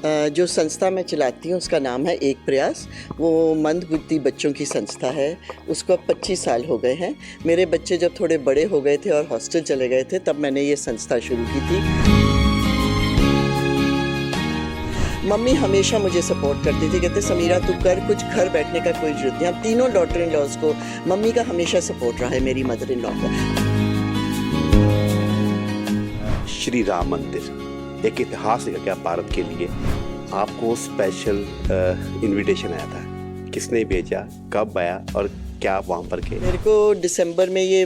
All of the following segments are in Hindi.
जो संस्था मैं चलाती हूँ उसका नाम है एक प्रयास। वो मंदबुद्धि बच्चों की संस्था है। उसको अब 25 साल हो गए हैं। मेरे बच्चे जब थोड़े बड़े हो गए थे और हॉस्टल चले गए थे तब मैंने ये संस्था शुरू की थी। मम्मी हमेशा मुझे सपोर्ट करती थी, कहते समीरा तू कर, कुछ घर बैठने का कोई ज़रूरत नहीं। हम तीनों डॉटर इन लॉज को मम्मी का हमेशा सपोर्ट रहा है, मेरी मदर इन लॉ का। श्री राम मंदिर एक इतिहास है क्या भारत के लिए? आपको स्पेशल इनविटेशन आया था, किसने भेजा, कब आया और क्या वहाँ पर के? मेरे को दिसंबर में ये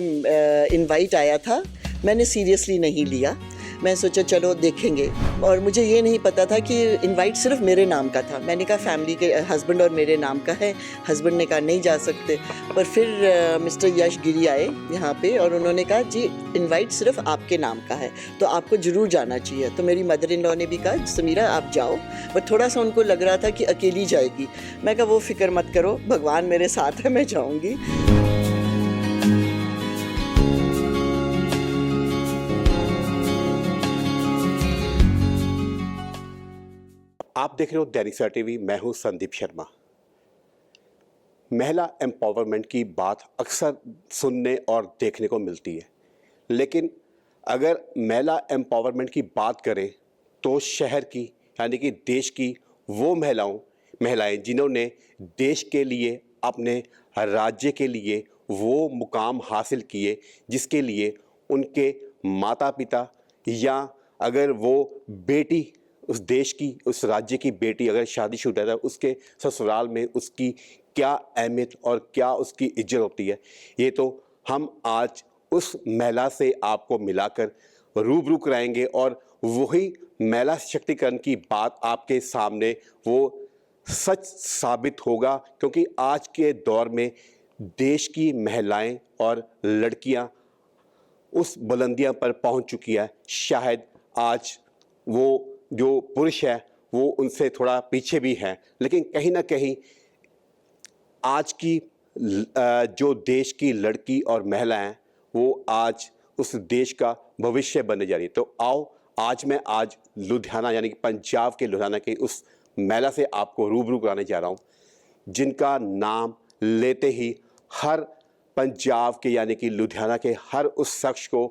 इनवाइट आया था। मैंने सीरियसली नहीं लिया, मैं सोचा चलो देखेंगे। और मुझे ये नहीं पता था कि इनवाइट सिर्फ मेरे नाम का था। मैंने कहा फैमिली के हस्बैंड और मेरे नाम का है। हस्बैंड ने कहा नहीं जा सकते, पर फिर मिस्टर यश गिरी आए यहाँ पे और उन्होंने कहा जी इनवाइट सिर्फ आपके नाम का है तो आपको ज़रूर जाना चाहिए। तो मेरी मदर इन लॉ ने भी कहा समीरा आप जाओ, पर थोड़ा सा उनको लग रहा था कि अकेली जाएगी। मैं कहा वो फिक्र मत करो, भगवान मेरे साथ है, मैं जाऊँगी। आप देख रहे हो दैनिक सवेरा टीवी, मैं हूं संदीप शर्मा। महिला एम्पावरमेंट की बात अक्सर सुनने और देखने को मिलती है, लेकिन अगर महिला एम्पावरमेंट की बात करें तो शहर की यानी कि देश की वो महिलाएं जिन्होंने देश के लिए, अपने राज्य के लिए वो मुकाम हासिल किए जिसके लिए उनके माता पिता या अगर वो बेटी, उस देश की, उस राज्य की बेटी अगर शादीशुदा है उसके ससुराल में उसकी क्या अहमियत और क्या उसकी इज्जत होती है, ये तो हम आज उस महिला से आपको मिलाकर रूबरू कराएंगे और वही महिला सशक्तिकरण की बात आपके सामने वो सच साबित होगा। क्योंकि आज के दौर में देश की महिलाएं और लड़कियां उस बुलंदियां पर पहुंच चुकी है। शायद आज वो जो पुरुष है वो उनसे थोड़ा पीछे भी हैं, लेकिन कहीं ना कहीं आज की जो देश की लड़की और महिला हैं वो आज उस देश का भविष्य बनने जा रही है। तो आओ आज लुधियाना यानी कि पंजाब के लुधियाना की उस महिला से आपको रूबरू कराने जा रहा हूँ, जिनका नाम लेते ही हर पंजाब के यानी कि लुधियाना के हर उस शख्स को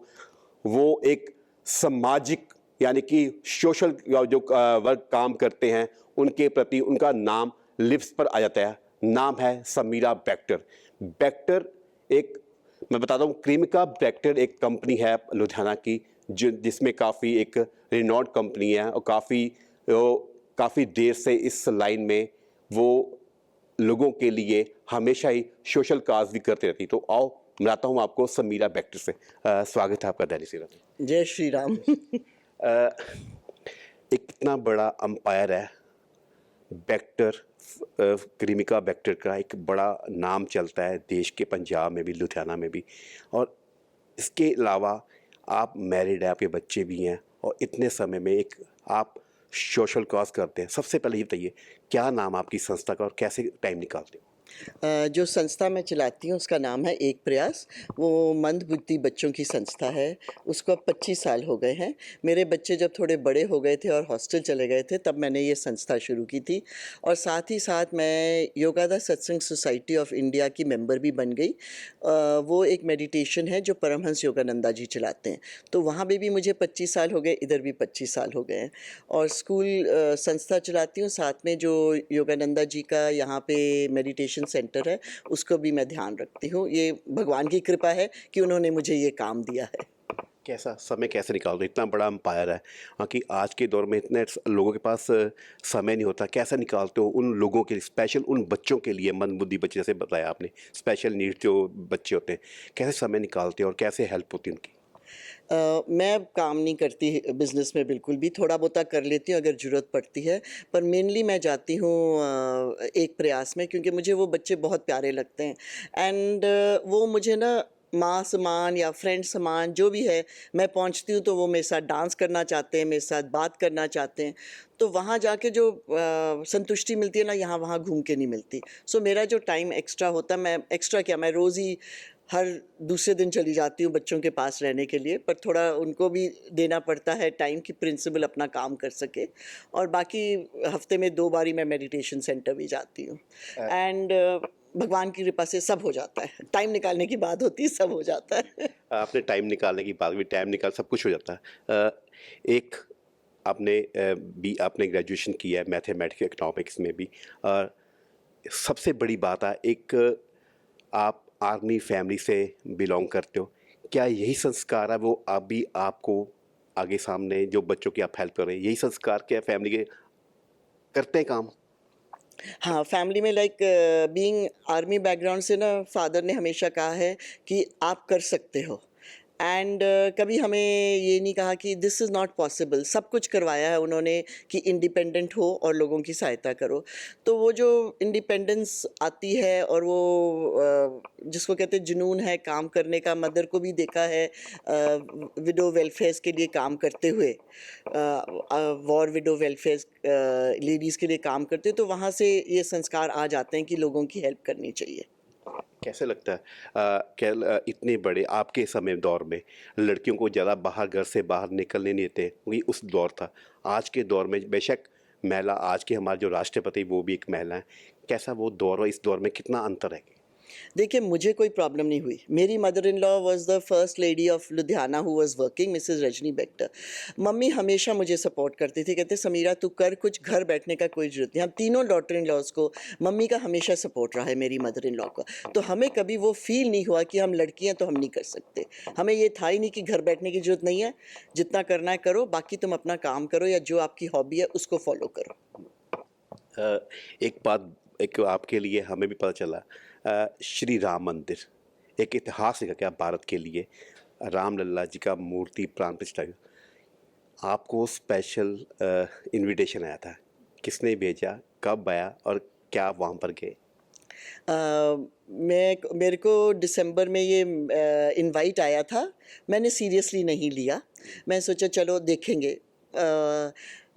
वो एक सामाजिक यानी कि सोशल जो वर्क काम करते हैं उनके प्रति उनका नाम लिप्स पर आ जाता है। नाम है समीरा बैक्टर। बैक्टर एक, मैं बताता हूँ, क्रीमिका बैक्टर एक कंपनी है लुधियाना की जिसमें काफ़ी एक रिनॉल्ड कंपनी है और काफ़ी देर से इस लाइन में वो लोगों के लिए हमेशा ही सोशल काज भी करते रहती। तो आओ मिलाता हूँ आपको समीरा बैक्टर से। स्वागत है आपका दैनिक सवेरा में। जय श्री राम। एक इतना बड़ा अंपायर है बैक्टर, क्रीमिका बैक्टर का एक बड़ा नाम चलता है देश के, पंजाब में भी, लुधियाना में भी, और इसके अलावा आप मैरिड हैं, आपके बच्चे भी हैं और इतने समय में एक आप सोशल कॉज करते हैं। सबसे पहले ये बताइए क्या नाम आपकी संस्था का और कैसे टाइम निकालते हो? जो संस्था मैं चलाती हूँ उसका नाम है एक प्रयास। वो मंदबुद्धि बच्चों की संस्था है। उसको अब 25 साल हो गए हैं। मेरे बच्चे जब थोड़े बड़े हो गए थे और हॉस्टल चले गए थे तब मैंने ये संस्था शुरू की थी। और साथ ही साथ मैं योगादा सत्संग सोसाइटी ऑफ इंडिया की मेंबर भी बन गई। वो एक मेडिटेशन है जो परमहंस योगानंदा जी चलाते हैं, तो वहाँ पे भी मुझे 25 साल हो गए, इधर भी 25 साल हो गए हैं। और स्कूल संस्था चलाती हूँ, साथ में जो योगानंदा जी का यहाँ पे मेडिटेशन सेंटर है उसको भी मैं ध्यान रखती हूँ। ये भगवान की कृपा है कि उन्होंने मुझे ये काम दिया है। कैसा समय कैसे निकालते हो? इतना बड़ा अंपायर है हाँ, कि आज के दौर में इतने लोगों के पास समय नहीं होता। कैसे निकालते हो उन लोगों के लिए, स्पेशल उन बच्चों के लिए, मंदबुद्धि बच्चे जैसे बताया आपने, स्पेशल नीड्स जो बच्चे होते हैं, कैसे समय निकालते हो और कैसे हेल्प होती है उनकी? मैं काम नहीं करती बिज़नेस में बिल्कुल भी, थोड़ा बहुता कर लेती हूँ अगर ज़रूरत पड़ती है, पर मेनली मैं जाती हूँ एक प्रयास में, क्योंकि मुझे वो बच्चे बहुत प्यारे लगते हैं। एंड वो मुझे ना माँ समान या फ्रेंड समान जो भी है, मैं पहुँचती हूँ तो वो मेरे साथ डांस करना चाहते हैं, मेरे साथ बात करना चाहते हैं। तो वहाँ जाके जो संतुष्टि मिलती है ना, यहाँ वहाँ घूम के नहीं मिलती। सो मेरा जो टाइम एक्स्ट्रा होता है, मैं एक्स्ट्रा क्या, मैं रोज़ ही हर दूसरे दिन चली जाती हूँ बच्चों के पास रहने के लिए, पर थोड़ा उनको भी देना पड़ता है टाइम कि प्रिंसिपल अपना काम कर सके। और बाकी हफ्ते में 2 बारी मैं मेडिटेशन सेंटर भी जाती हूँ। एंड भगवान की कृपा से सब हो जाता है, टाइम निकालने की बात होती है, सब हो जाता है। आपने टाइम निकालने की बात भी, टाइम निकाल सब कुछ हो जाता है। एक आपने भी आपने ग्रेजुएशन किया है मैथमेटिक्स इकोनॉमिक्स में भी, और सबसे बड़ी बात है एक आप आर्मी फैमिली से बिलोंग करते हो, क्या यही संस्कार है वो अभी आपको आगे सामने जो बच्चों की आप हेल्प कर रहे हैं, यही संस्कार क्या फैमिली के करते हैं काम? हाँ, फैमिली में लाइक बीइंग आर्मी बैकग्राउंड से ना फादर ने हमेशा कहा है कि आप कर सकते हो। एंड कभी हमें ये नहीं कहा कि दिस इज़ नॉट पॉसिबल। सब कुछ करवाया है उन्होंने कि इंडिपेंडेंट हो और लोगों की सहायता करो। तो वो जो इंडिपेंडेंस आती है और वो जिसको कहते हैं जुनून है काम करने का, मदर को भी देखा है विडो वेलफेयर्स के लिए काम करते हुए, वॉर विडो वेलफेयर लेडीज़ के लिए काम करते, तो वहाँ से ये संस्कार आ जाते हैं कि लोगों की हेल्प करनी चाहिए। कैसे लगता है क्या इतने बड़े आपके समय दौर में लड़कियों को ज़्यादा बाहर घर से बाहर निकलने नहीं देते, क्योंकि उस दौर था। आज के दौर में बेशक महिला, आज के हमारे जो राष्ट्रपति वो भी एक महिला है, कैसा वो दौर और इस दौर में कितना अंतर है? देखिए, मुझे कोई प्रॉब्लम नहीं हुई। मेरी mother in law was the first lady of Ludhiana who was working, Mrs Rajni Bector. Mummy हमेशा मुझे सपोर्ट करती थी, कहते समीरा तू कर कुछ, घर बैठने का कोई ज़रूरत नहीं। हम तीनों डॉटर इन लॉज़ को मम्मी का हमेशा सपोर्ट रहा है, मेरी मदर इन लॉ का। तो हमें कभी वो फ़ील नहीं हुआ कि हम लड़की हैं तो हम नहीं कर सकते। हमें ये था ही नहीं कि घर बैठने की ज़रूरत नहीं है, जितना करना है करो, बाकी तुम अपना काम करो या जो आपकी हॉबी है उसको फ़ॉलो करो। एक बात एक आपके लिए हमें भी पता चला, श्री राम मंदिर एक इतिहास है क्या भारत के लिए? राम लल्ला जी का मूर्ति प्राण प्रतिष्ठा, आपको स्पेशल इनविटेशन आया था, किसने भेजा, कब आया और क्या आप वहाँ पर गए? मेरे को दिसंबर में ये इनवाइट आया था। मैंने सीरियसली नहीं लिया। मैं सोचा चलो देखेंगे।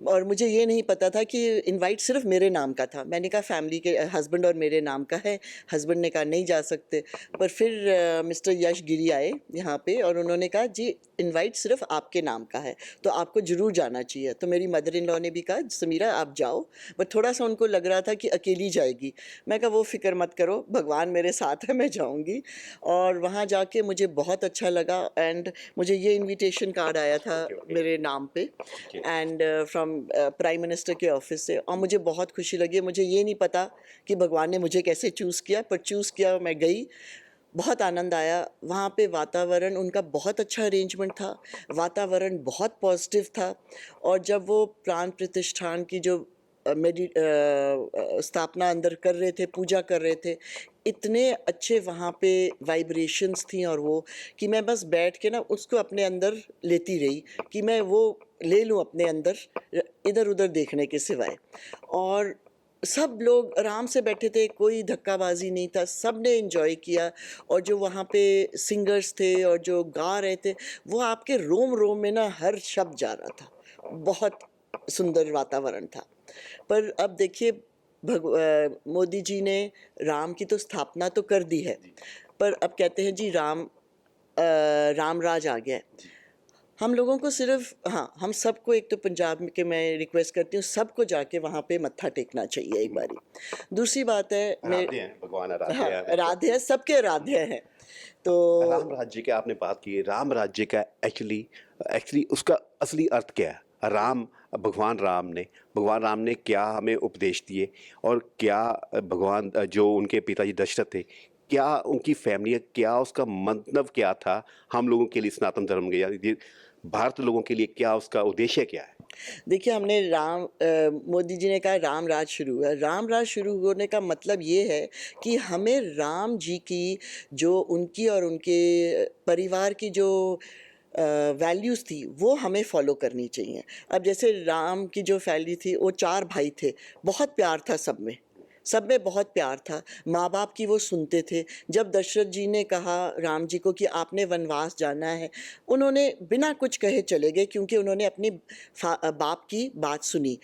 और मुझे ये नहीं पता था कि इनवाइट सिर्फ मेरे नाम का था। मैंने कहा फैमिली के हस्बैंड और मेरे नाम का है। हस्बैंड ने कहा नहीं जा सकते। पर फिर मिस्टर यश गिरी आए यहाँ पे और उन्होंने कहा जी इनवाइट सिर्फ आपके नाम का है तो आपको ज़रूर जाना चाहिए। तो मेरी मदर इन लॉ ने भी कहा समीरा आप जाओ। पर थोड़ा सा उनको लग रहा था कि अकेली जाएगी। मैं कहा वो फ़िक्र मत करो, भगवान मेरे साथ है, मैं जाऊंगी। और वहाँ जाके मुझे बहुत अच्छा लगा। एंड मुझे ये इनविटेशन कार्ड आया था मेरे नाम पे एंड फ्रॉम प्राइम मिनिस्टर के ऑफिस से, और मुझे बहुत खुशी लगी। मुझे ये नहीं पता कि भगवान ने मुझे कैसे चूज़ किया, पर चूज़ किया, मैं गई। बहुत आनंद आया वहाँ पे। वातावरण उनका बहुत अच्छा अरेंजमेंट था, वातावरण बहुत पॉजिटिव था। और जब वो प्राण प्रतिष्ठान की जो स्थापना अंदर कर रहे थे, पूजा कर रहे थे, इतने अच्छे वहाँ पे वाइब्रेशंस थी और वो कि मैं बस बैठ के ना उसको अपने अंदर लेती रही कि मैं वो ले लूँ अपने अंदर, इधर उधर देखने के सिवाय। और सब लोग आराम से बैठे थे, कोई धक्काबाजी नहीं था, सब ने एंजॉय किया। और जो वहाँ पे सिंगर्स थे और जो गा रहे थे, वो आपके रोम रोम में ना हर शब्द जा रहा था। बहुत सुंदर वातावरण था। पर अब देखिए मोदी जी ने राम की तो स्थापना तो कर दी है, पर अब कहते हैं जी राम राज आ गया है। हम लोगों को सिर्फ हाँ, हम सबको एक तो पंजाब के मैं रिक्वेस्ट करती हूँ सबको जाके वहाँ पे मत्था टेकना चाहिए एक बारी। दूसरी बात है आराध्य हैं, भगवान आराध्य हाँ, हैं। आराध्य है, सबके आराध्य हैं। तो राम राज्य की आपने बात की है, राम राज्य का एक्चुअली एक्चुअली उसका असली अर्थ क्या है? राम, भगवान राम ने क्या हमें उपदेश दिए, और क्या भगवान जो उनके पिताजी दशरथ थे, क्या उनकी फैमिली, क्या उसका मतलब क्या था हम लोगों के लिए सनातन धर्म के, या ये भारत लोगों के लिए क्या उसका उद्देश्य क्या है? देखिए हमने मोदी जी ने कहा राम राज शुरू हुआ। राम राज शुरू होने का मतलब ये है कि हमें राम जी की जो उनकी और उनके परिवार की जो वैल्यूज़ थी वो हमें फॉलो करनी चाहिए। अब जैसे राम की जो फैमिली थी वो 4 भाई थे, बहुत प्यार था सब में बहुत प्यार था। माँ बाप की वो सुनते थे। जब दशरथ जी ने कहा राम जी को कि आपने वनवास जाना है, उन्होंने बिना कुछ कहे चले गए क्योंकि उन्होंने अपने बाप की बात सुनी।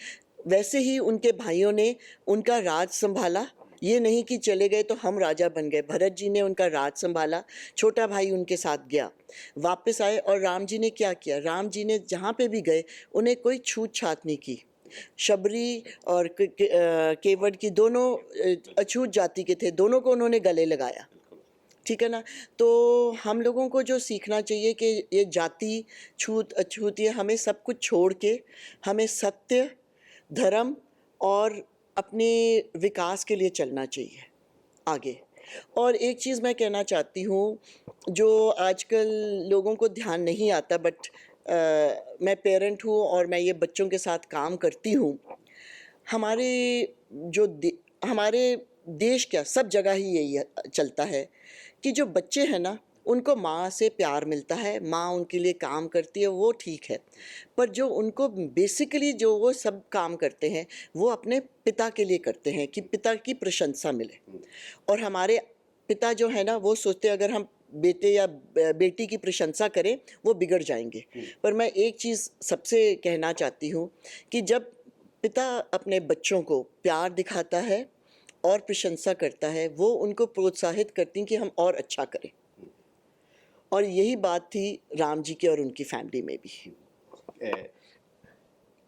वैसे ही उनके भाइयों ने उनका राज संभाला ये नहीं कि चले गए तो हम राजा बन गए। भरत जी ने उनका राज संभाला, छोटा भाई उनके साथ गया, वापस आए और राम जी ने क्या किया? राम जी ने जहाँ पे भी गए उन्हें कोई छूत छात नहीं की। शबरी और केवट की दोनों अछूत जाति के थे, दोनों को उन्होंने गले लगाया। ठीक है ना? तो हम लोगों को जो सीखना चाहिए कि ये जाति, छूत अछूत, ये हमें सब कुछ छोड़ के हमें सत्य, धर्म और अपने विकास के लिए चलना चाहिए आगे। और एक चीज़ मैं कहना चाहती हूँ, जो आजकल लोगों को ध्यान नहीं आता, बट मैं पेरेंट हूँ और मैं ये बच्चों के साथ काम करती हूँ। हमारे हमारे देश क्या, सब जगह ही यही चलता है कि जो बच्चे हैं ना, उनको माँ से प्यार मिलता है, माँ उनके लिए काम करती है, वो ठीक है। पर जो उनको बेसिकली जो वो सब काम करते हैं, वो अपने पिता के लिए करते हैं कि पिता की प्रशंसा मिले। और हमारे पिता जो है ना, वो सोचते हैं अगर हम बेटे या बेटी की प्रशंसा करें, वो बिगड़ जाएंगे। पर मैं एक चीज़ सबसे कहना चाहती हूँ कि जब पिता अपने बच्चों को प्यार दिखाता है और प्रशंसा करता है, वो उनको प्रोत्साहित करती हैं कि हम और अच्छा करें। और यही बात थी राम जी की और उनकी फैमिली में भी।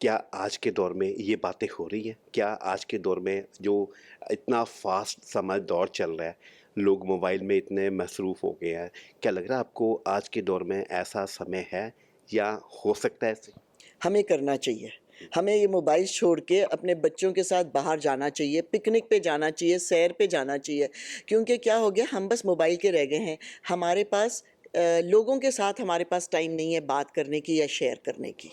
क्या आज के दौर में ये बातें हो रही हैं? क्या आज के दौर में जो इतना फास्ट समय दौर चल रहा है, लोग मोबाइल में इतने मसरूफ़ हो गए हैं, क्या लग रहा है आपको आज के दौर में ऐसा समय है या हो सकता है ऐसे? हमें करना चाहिए। हमें ये मोबाइल छोड़ के अपने बच्चों के साथ बाहर जाना चाहिए, पिकनिक पे जाना चाहिए, सैर पे जाना चाहिए। क्योंकि क्या हो गया, हम बस मोबाइल के रह गए हैं। हमारे पास लोगों के साथ हमारे पास टाइम नहीं है बात करने की या शेयर करने की।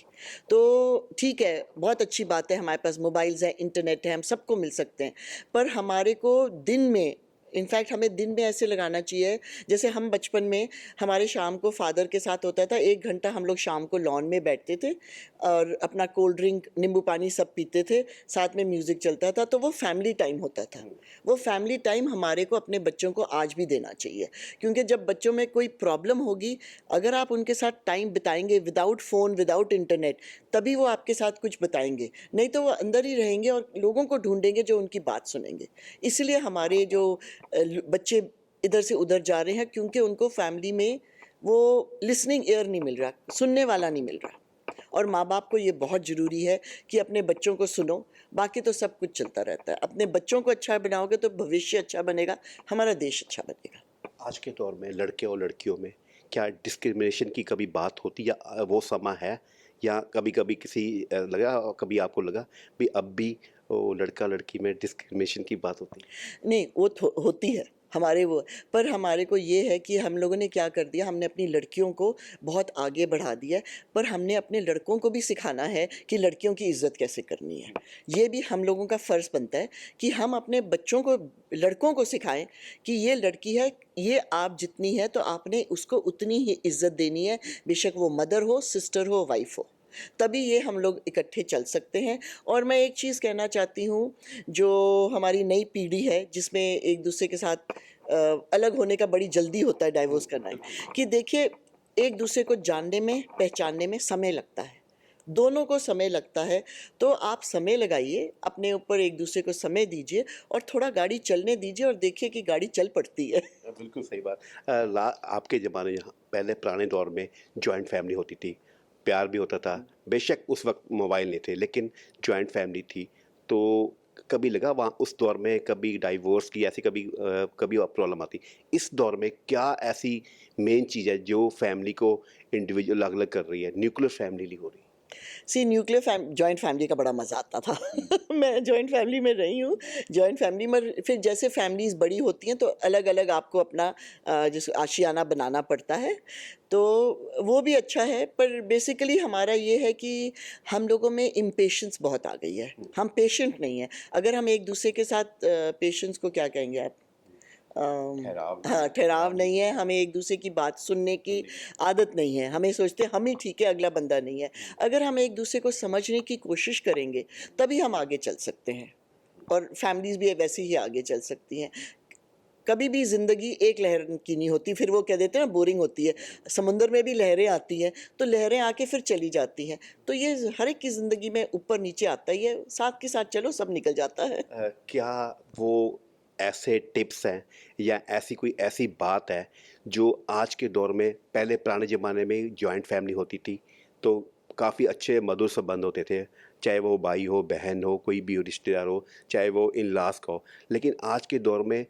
तो ठीक है, बहुत अच्छी बात है, हमारे पास मोबाइल्स हैं, इंटरनेट है, हम सबको मिल सकते हैं। पर हमारे को दिन में, इनफैक्ट हमें दिन में ऐसे लगाना चाहिए, जैसे हम बचपन में हमारे शाम को फादर के साथ होता था, 1 घंटा हम लोग शाम को लॉन में बैठते थे और अपना कोल्ड ड्रिंक, नींबू पानी सब पीते थे, साथ में म्यूज़िक चलता था, तो वो फैमिली टाइम होता था। वो फैमिली टाइम हमारे को अपने बच्चों को आज भी देना चाहिए, क्योंकि जब बच्चों में कोई प्रॉब्लम होगी, अगर आप उनके साथ टाइम बिताएंगे विदाउट फ़ोन, विदाउट इंटरनेट, तभी वो आपके साथ कुछ बताएंगे। नहीं तो वो अंदर ही रहेंगे और लोगों को ढूंढेंगे जो उनकी बात सुनेंगे। इसलिए हमारे जो बच्चे इधर से उधर जा रहे हैं, क्योंकि उनको फैमिली में वो लिसनिंग ईयर नहीं मिल रहा, सुनने वाला नहीं मिल रहा। और माँ बाप को ये बहुत ज़रूरी है कि अपने बच्चों को सुनो, बाकी तो सब कुछ चलता रहता है। अपने बच्चों को अच्छा बनाओगे तो भविष्य अच्छा बनेगा, हमारा देश अच्छा बनेगा। आज के दौर में लड़के और लड़कियों में क्या डिस्क्रिमिनेशन की कभी बात होती या वो समय है, या कभी-कभी लगा, कभी आपको लगा भी अब भी वो लड़का-लड़की में डिस्क्रिमिनेशन की बात होती है? नहीं, वो होती है हमारे वो, पर हमारे को ये है कि हम लोगों ने क्या कर दिया, हमने अपनी लड़कियों को बहुत आगे बढ़ा दिया है, पर हमने अपने लड़कों को भी सिखाना है कि लड़कियों की इज़्ज़त कैसे करनी है। ये भी हम लोगों का फ़र्ज़ बनता है कि हम अपने बच्चों को, लड़कों को सिखाएं कि ये लड़की है, ये आप जितनी है तो आपने उसको उतनी ही इज़्ज़त देनी है, बेशक वो मदर हो, सिस्टर हो, वाइफ़ हो। तभी ये हम लोग इकट्ठे चल सकते हैं। और मैं एक चीज़ कहना चाहती हूँ, जो हमारी नई पीढ़ी है जिसमें एक दूसरे के साथ अलग होने का बड़ी जल्दी होता है, डाइवोर्स करना है, कि देखिए एक दूसरे को जानने में, पहचानने में समय लगता है, दोनों को समय लगता है। तो आप समय लगाइए, अपने ऊपर एक दूसरे को समय दीजिए और थोड़ा गाड़ी चलने दीजिए और देखिए कि गाड़ी चल पड़ती है। बिल्कुल सही बात। आपके ज़माने, यहाँ पहले पुराने दौर में जॉइंट फैमिली होती थी, प्यार भी होता था। बेशक उस वक्त मोबाइल नहीं थे, लेकिन जॉइंट फैमिली थी। तो कभी लगा वहाँ उस दौर में कभी डाइवोर्स की ऐसी कभी प्रॉब्लम आती? इस दौर में क्या ऐसी मेन चीज़ है जो फैमिली को इंडिविजुअल अलग-अलग कर रही है, न्यूक्लियर फैमिली हो रही है? सी न्यूक्लियर जॉइंट फैमिली का बड़ा मज़ा आता था। मैं जॉइंट फैमिली में रही हूँ। जॉइंट फैमिली में फिर जैसे फैमिलीज़ बड़ी होती हैं तो अलग अलग आपको अपना जैसे आशियाना बनाना पड़ता है, तो वो भी अच्छा है। पर बेसिकली हमारा ये है कि हम लोगों में इम्पेशेंस बहुत आ गई है, हम पेशेंट नहीं हैं। अगर हम एक दूसरे के साथ पेशेंस को क्या कहेंगे आप, ठहराव हाँ, ठहराव नहीं है, हमें एक दूसरे की बात सुनने की आदत नहीं है, हमें सोचते हैं हम ही ठीक है, अगला बंदा नहीं है। अगर हम एक दूसरे को समझने की कोशिश करेंगे तभी हम आगे चल सकते हैं, और फैमिलीज़ भी वैसे ही आगे चल सकती हैं। कभी भी ज़िंदगी एक लहर की नहीं होती, फिर वो कह देते हैं ना बोरिंग होती है। समुंदर में भी लहरें आती हैं, तो लहरें आके फिर चली जाती हैं। तो ये हर एक की ज़िंदगी में ऊपर नीचे आता ही है, साथ के साथ चलो सब निकल जाता है। क्या वो ऐसे टिप्स हैं या ऐसी कोई ऐसी बात है जो आज के दौर में, पहले पुराने ज़माने में जॉइंट फैमिली होती थी तो काफ़ी अच्छे मधुर संबंध होते थे, चाहे वो भाई हो, बहन हो, कोई भी रिश्तेदार हो, चाहे वो इन लॉज का हो। लेकिन आज के दौर में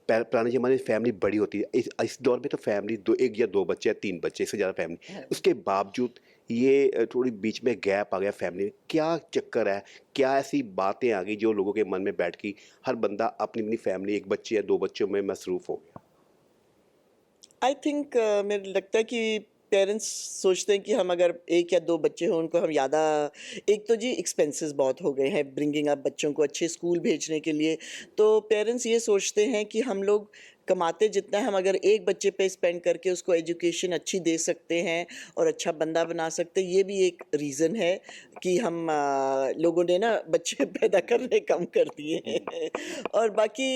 पुराने ज़माने में फैमिली बड़ी होती है, इस दौर में तो फैमिली दो, एक या दो बच्चे या तीन बच्चे, इससे ज़्यादा फैमिली। हाँ। उसके बावजूद ये थोड़ी बीच में गैप आ गया फैमिली में, क्या चक्कर है? क्या ऐसी बातें आ गई जो लोगों के मन में बैठ गई, हर बंदा अपनी अपनी फैमिली, एक बच्चे या दो बच्चों में मसरूफ़ हो गया? आई थिंक मेरे लगता है कि पेरेंट्स सोचते हैं कि हम अगर एक या दो बच्चे हों उनको हम ज़्यादा, एक तो जी एक्सपेंसेस बहुत हो गए हैं ब्रिंगिंग अप बच्चों को अच्छे स्कूल भेजने के लिए। तो पेरेंट्स ये सोचते हैं कि हम लोग कमाते जितना है, हम अगर एक बच्चे पे स्पेंड करके उसको एजुकेशन अच्छी दे सकते हैं और अच्छा बंदा बना सकते हैं, ये भी एक रीज़न है कि हम लोगों ने ना बच्चे पैदा करने कम कर दिए हैं। और बाकी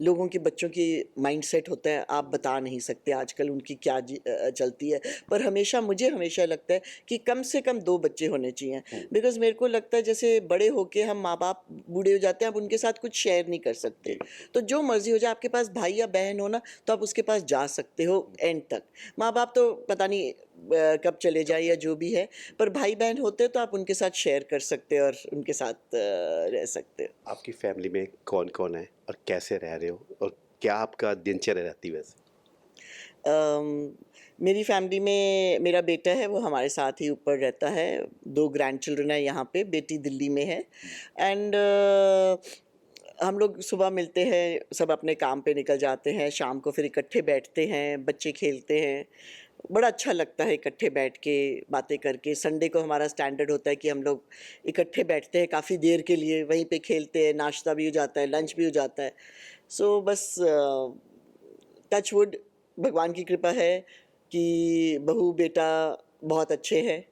लोगों के बच्चों की माइंडसेट होता है, आप बता नहीं सकते आजकल उनकी क्या चलती है। पर हमेशा मुझे हमेशा लगता है कि कम से कम 2 बच्चे होने चाहिए। बिकॉज़ मेरे को लगता है जैसे बड़े होके हम माँ-बाप बूढ़े हो जाते हैं, अब उनके साथ कुछ शेयर नहीं कर सकते। तो जो मर्ज़ी हो जाए, आपके पास भाई या बहन हो ना, तो आप उसके पास जा सकते हो एंड तक। माँ-बाप तो पता नहीं कब चले जाएँ या जो भी है, पर भाई-बहन होते हैं तो आप उनके साथ शेयर कर सकते हो और उनके साथ रह सकते हो। आपकी फैमिली में कौन-कौन है और कैसे रह रहे हो और क्या आपका दिनचर्या रहती है वैसे? अम, मेरी फैमिली में मेरा बेटा है, वो हमारे साथ ही ऊपर रहता है। 2 ग्रैंड चिल्ड्रन है यहाँ पे, बेटी दिल्ली में है। एंड हम लोग सुबह मिलते हैं, सब अपने काम पे निकल जाते हैं, शाम को फिर इकट्ठे बैठते हैं, बच्चे खेलते हैं। बड़ा अच्छा लगता है इकट्ठे बैठ के बातें करके। संडे को हमारा स्टैंडर्ड होता है कि हम लोग इकट्ठे बैठते हैं काफ़ी देर के लिए, वहीं पे खेलते हैं, नाश्ता भी हो जाता है, लंच भी हो जाता है। सो बस टच वुड, भगवान की कृपा है कि बहू-बेटा बहुत अच्छे हैं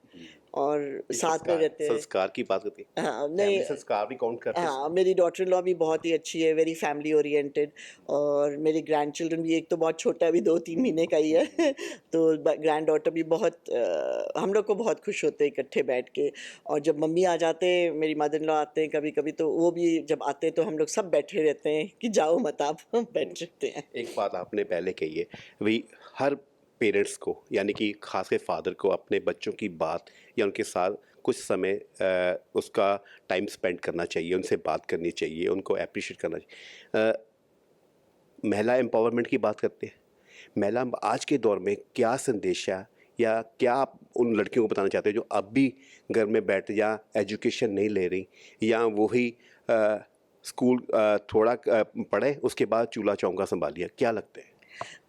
और ये साथ में संस्कार रहते हैं। संस्कार की बात होती है। हाँ, नहीं। फैमिली संस्कार भी काउंट करते हैं हाँ, इसमें? मेरी डॉटर इन लॉ भी बहुत ही अच्छी है, वेरी फैमिली ओरिएंटेड। और मेरे ग्रैंडचिल्ड्रन भी, एक तो बहुत छोटा है, अभी 2-3 महीने का ही है। तो ग्रैंड डॉटर भी बहुत हम लोग को बहुत खुश होते हैं इकट्ठे बैठ के। और जब मम्मी आ जाते हैं, मेरी मदर इन लॉ आते हैं कभी-कभी, तो वो भी जब आते हैं तो हम लोग सब बैठे रहते हैं कि जाओ मत आप, हम बैठ रहते हैं। एक बात आपने पहले कही है, वही हर पेरेंट्स को, यानी कि खास के फादर को अपने बच्चों की बात या उनके साथ कुछ समय उसका टाइम स्पेंड करना चाहिए, उनसे बात करनी चाहिए, उनको अप्रिशिएट करना चाहिए। महिला एम्पावरमेंट की बात करते हैं। महिला आज के दौर में क्या संदेश है या क्या आप उन लड़कियों को बताना चाहते हो जो अब भी घर में बैठ या एजुकेशन नहीं ले रही या वही स्कूल थोड़ा पढ़े उसके बाद चूल्हा चौका संभालिए, क्या लगता है?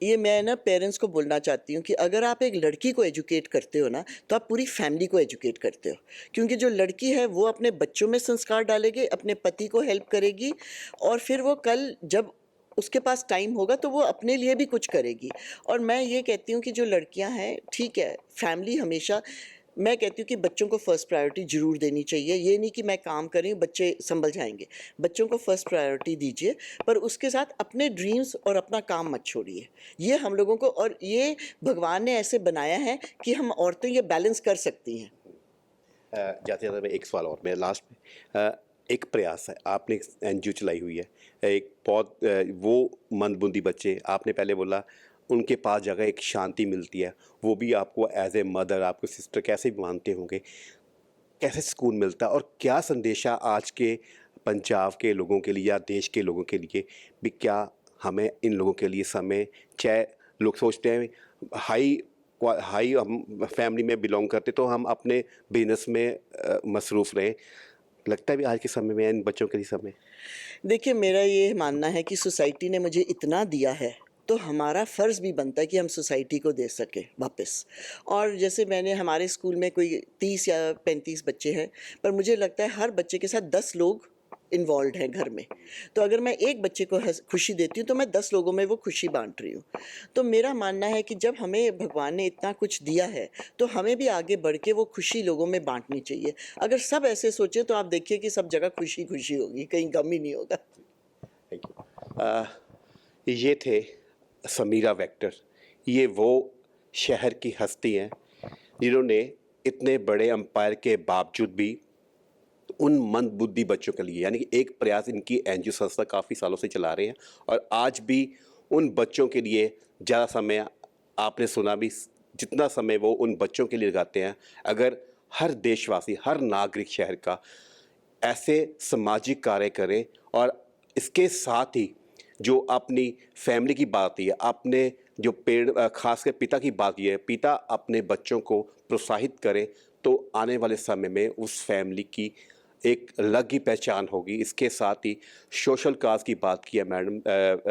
ये मैं ना पेरेंट्स को बोलना चाहती हूँ कि अगर आप एक लड़की को एजुकेट करते हो ना, तो आप पूरी फैमिली को एजुकेट करते हो। क्योंकि जो लड़की है वो अपने बच्चों में संस्कार डालेगी, अपने पति को हेल्प करेगी, और फिर वो कल जब उसके पास टाइम होगा तो वो अपने लिए भी कुछ करेगी। और मैं ये कहती हूँ कि जो लड़कियाँ हैं, ठीक है, फैमिली हमेशा, मैं कहती हूँ कि बच्चों को फर्स्ट प्रायोरिटी ज़रूर देनी चाहिए। ये नहीं कि मैं काम कर रही हूँ, बच्चे सँभल जाएँगे। बच्चों को फर्स्ट प्रायोरिटी दीजिए, पर उसके साथ अपने ड्रीम्स और अपना काम मत छोड़िए। ये हम लोगों को, और ये भगवान ने ऐसे बनाया है कि हम औरतें ये बैलेंस कर सकती हैं। जाते-जाते मैं एक सवाल और मेरा लास्ट में, एक प्रयास है, आपने एक एनजीओ चलाई हुई है, एक बहुत वो मंदबुंदी बच्चे, आपने पहले बोला उनके पास जगह एक शांति मिलती है, वो भी आपको एज ए मदर, आपको सिस्टर कैसे भी मानते होंगे, कैसे सुकून मिलता है और क्या संदेशा आज के पंजाब के लोगों के लिए या देश के लोगों के लिए भी, क्या हमें इन लोगों के लिए समय, चाहे लोग सोचते हैं हाई हम फैमिली में बिलोंग करते तो हम अपने बिजनेस में मसरूफ़ रहें, लगता है भी आज के समय में इन बच्चों के लिए समय? देखिए, मेरा ये मानना है कि सोसाइटी ने मुझे इतना दिया है, तो हमारा फ़र्ज़ भी बनता है कि हम सोसाइटी को दे सकें वापस। और जैसे मैंने, हमारे स्कूल में कोई 30 या 35 बच्चे हैं, पर मुझे लगता है हर बच्चे के साथ 10 लोग इन्वॉल्वड हैं घर में। तो अगर मैं एक बच्चे को खुशी देती हूँ, तो मैं 10 लोगों में वो खुशी बाँट रही हूँ। तो मेरा मानना है कि जब हमें भगवान ने इतना कुछ दिया है, तो हमें भी आगे बढ़ के वो खुशी लोगों में बाँटनी चाहिए। अगर सब ऐसे सोचें, तो आप देखिए कि सब जगह खुशी-खुशी होगी, कहीं गम ही नहीं होगा। Thank you. ये थे समीरा वेक्टर, ये वो शहर की हस्ती हैं जिन्होंने इतने बड़े एम्पायर के बावजूद भी उन मंदबुद्धि बच्चों के लिए, यानी कि एक प्रयास इनकी एनजीओ संस्था काफ़ी सालों से चला रहे हैं और आज भी उन बच्चों के लिए ज़्यादा समय, आपने सुना भी, जितना समय वो उन बच्चों के लिए लगाते हैं, अगर हर देशवासी, हर नागरिक शहर का ऐसे सामाजिक कार्य करें और इसके साथ ही जो अपनी फैमिली की बात है, आपने जो खास कर पिता की बात की है, पिता अपने बच्चों को प्रोत्साहित करें तो आने वाले समय में उस फैमिली की एक अलग ही पहचान होगी। इसके साथ ही सोशल काज की बात की है मैडम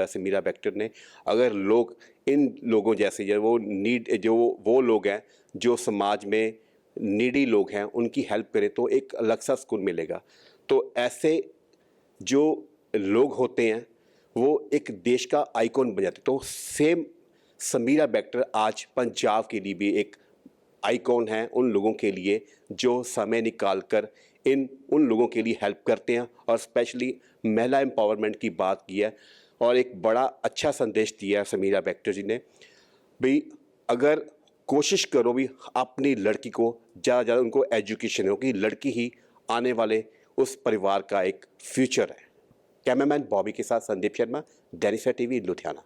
समीरा बैक्टर ने। अगर लोग इन लोगों जैसे जो वो लोग हैं जो समाज में नीडी लोग हैं, उनकी हेल्प करें तो एक अलग सा सुकून मिलेगा। तो ऐसे जो लोग होते हैं वो एक देश का आइकॉन बन जाते हैं। तो सेम समीरा बैक्टर आज पंजाब के लिए भी एक आइकॉन है उन लोगों के लिए जो समय निकाल कर उन लोगों के लिए हेल्प करते हैं और स्पेशली महिला एम्पावरमेंट की बात की है और एक बड़ा अच्छा संदेश दिया है समीरा बैक्टर जी ने। भाई अगर कोशिश करो भी अपनी लड़की को ज़्यादा उनको एजुकेशन हो कि लड़की ही आने वाले उस परिवार का एक फ्यूचर है। कैमरामैन बॉबी के साथ संदीप शर्मा, दैनिक सवेरा टीवी, लुधियाना।